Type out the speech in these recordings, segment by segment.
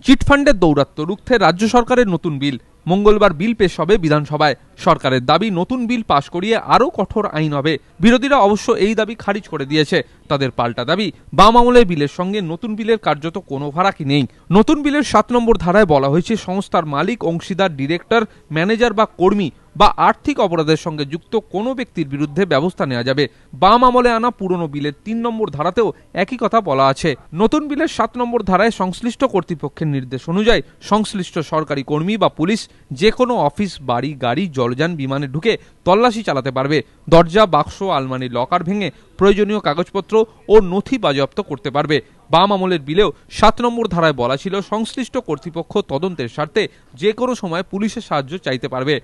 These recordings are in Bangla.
চিটফান্ডের দৌরাত্ম্য রুখতে রাজ্য সরকারের নতুন বিল। মঙ্গলবার বিল পেশ হবে বিধানসভায়। সরকারের দাবি নতুন বিল পাশ করিয়ে আরও কঠোর আইন হবে। বিরোধীরা অবশ্য এই দাবি খারিজ করে দিয়েছে। তাদের পাল্টা দাবি, বাম আমলের বিলের সঙ্গে নতুন বিলের কার্যত কোনো ফারাকই নেই। নতুন বিলের 7 নম্বর ধারায় বলা হয়েছে, সংস্থার মালিক, অংশীদার, ডিরেক্টর, ম্যানেজার বা কর্মী বা আর্থিক অপরাধের সঙ্গে যুক্ত কোনো ব্যক্তির বিরুদ্ধে ব্যবস্থা নেওয়া যাবে। বাম আমলে আনা পুরনো বিলের 3 নম্বর ধারাতেও একই কথা বলা আছে। নতুন বিলের 7 নম্বর ধারায় সংশ্লিষ্ট কর্তৃপক্ষের নির্দেশ অনুযায়ী সংশ্লিষ্ট সরকারি কর্মী বা পুলিশ যে কোনো অফিস, বাড়ি, গাড়ি, জলযান, বিমানে ঢুকে তল্লাশি চালাতে পারবে। দরজা, বাক্স, আলমারি, লকার ভেঙে প্রয়োজনীয় কাগজপত্র ও নথি বাজেয়াপ্ত করতে পারবে। বাম আমলের বিলেও 7 নম্বর ধারায় বলা ছিল, সংশ্লিষ্ট কর্তৃপক্ষ তদন্তের স্বার্থে যে কোনো সময় পুলিশের সাহায্য চাইতে পারবে,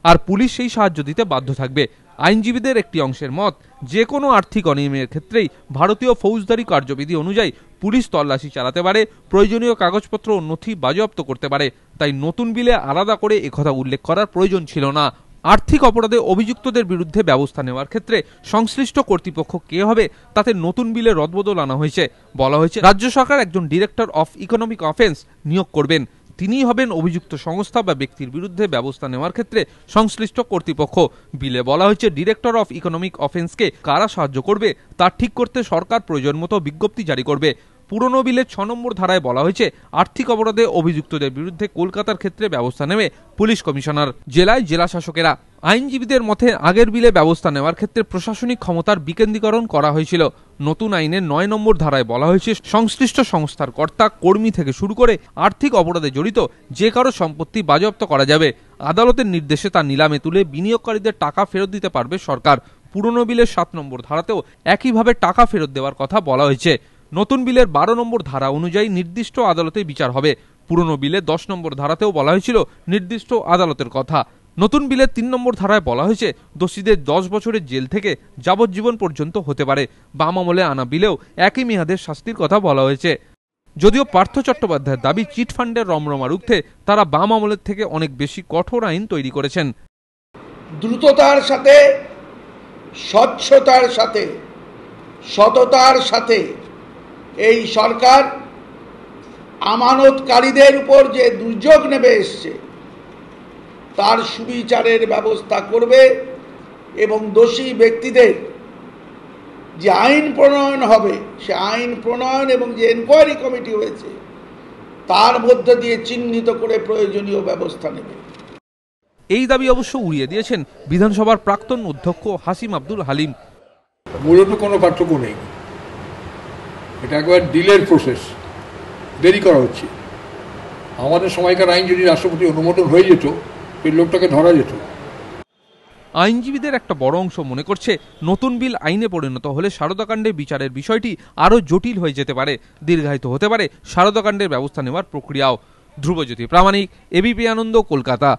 আর পুলিশ সেই সাহায্য দিতে বাধ্য থাকবে। আইনজীবীদের একটি অংশের মত, যে কোনো আর্থিক অনিয়মের ক্ষেত্রেই ভারতীয় ফৌজদারি কার্যবিধি অনুযায়ী পুলিশ তল্লাশি চালাতে পারে, প্রয়োজনীয় কাগজপত্র ও নথি বাজেয়াপ্ত করতে পারে। তাই নতুন বিলে আলাদা করে একথা উল্লেখ করার প্রয়োজন ছিল না। আর্থিক অপরাধে অভিযুক্তদের বিরুদ্ধে ব্যবস্থা নেওয়ার ক্ষেত্রে সংশ্লিষ্ট কর্তৃপক্ষ কে হবে তাতে নতুন বিলে রদবদল আনা হয়েছে। বলা হয়েছে, রাজ্য সরকার একজন ডিরেক্টর অফ ইকোনমিক অফেন্স নিয়োগ করবেন। তিনিই হবেন অভিযুক্ত সংস্থা বা ব্যক্তির বিরুদ্ধে ব্যবস্থা নেওয়ার ক্ষেত্রে সংশ্লিষ্ট কর্তৃপক্ষ। বিলে বলা হয়েছে, ডিরেক্টর অফ ইকোনমিক অফেন্সকে কারা সাহায্য করবে তা ঠিক করতে সরকার প্রয়োজন মতো বিজ্ঞপ্তি জারি করবে। পুরনো বিলের 6 নম্বর ধারায় বলা হয়েছে, আর্থিক অপরাধে অভিযুক্তদের বিরুদ্ধে কলকাতার ক্ষেত্রে ব্যবস্থা নেবে পুলিশ কমিশনার, জেলায় জেলা শাসকেরা। আইনজীবীদের মতে, আগের বিলে ব্যবস্থা নেওয়ার ক্ষেত্রে প্রশাসনিক ক্ষমতার বিকেন্দ্রীকরণ করা হয়েছিল। নতুন আইনের 9 নম্বর ধারায় বলা হয়েছে, সংশ্লিষ্ট সংস্থার কর্তা, কর্মী থেকে শুরু করে আর্থিক অপরাধে জড়িত যে কারো সম্পত্তি বাজেয়াপ্ত করা যাবে। আদালতের নির্দেশে তা নিলামে তুলে বিনিয়োগকারীদের টাকা ফেরত দিতে পারবে সরকার। পুরনো বিলের 7 নম্বর ধারাতেও একইভাবে টাকা ফেরত দেওয়ার কথা বলা হয়েছে। নতুন বিলের 12 নম্বর ধারা অনুযায়ী নির্দিষ্ট আদালতে বিচার হবে। পুরনো বিলে 10 নম্বর ধারাতেও বলা হয়েছিল নির্দিষ্ট আদালতের কথা। নতুন বিলের 3 নম্বর ধারায় বলা হয়েছে, দোষীদের 10 বছরের জেল থেকে যাবজ্জীবন পর্যন্ত হতে পারে। বাম আমলে আনা বিলেও একই মেয়াদের শাস্তির কথা বলা হয়েছে। যদিও পার্থ চট্টোপাধ্যায়ের দাবি, চিটফান্ডের রমরমা রুখতে তারা বাম আমলের থেকে অনেক বেশি কঠোর আইন তৈরি করেছেন। দ্রুততার সাথে, স্বচ্ছতার সাথে, সততার সাথে এই সরকার আমানতকারীদের উপর যে দুর্যোগ নেমে এসছে তার সুবিচারের ব্যবস্থা করবে এবং দোষী ব্যক্তিদের যে আইন প্রণয়ন হবে সে আইন প্রণয়ন এবং যে এনকোয়ারি কমিটি হয়েছে তার মধ্য দিয়ে চিহ্নিত করে প্রয়োজনীয় ব্যবস্থা নেবে। এই দাবি অবশ্য উড়িয়ে দিয়েছেন বিধানসভার প্রাক্তন অধ্যক্ষ হাসিম আব্দুল হালিম। মূলত কোনো পার্থক্য নেই, এটা একবার ডিলের প্রসেস, দেরি করা হচ্ছে। আমাদের সময়কার আইন যদি রাষ্ট্রপতি অনুমোদন হয়ে যেত, সেই লোকটাকে ধরা যেত। আইনজীবীদের একটা বড় অংশ মনে করছে, নতুন বিল আইনে পরিণত হলে সারদাকাণ্ডে বিচারের বিষয়টি আরও জটিল হয়ে যেতে পারে, দীর্ঘায়িত হতে পারে সারদাকাণ্ডের ব্যবস্থা নেওয়ার প্রক্রিয়াও। ধ্রুবজ্যোতি প্রামাণিক, এবিপি আনন্দ, কলকাতা।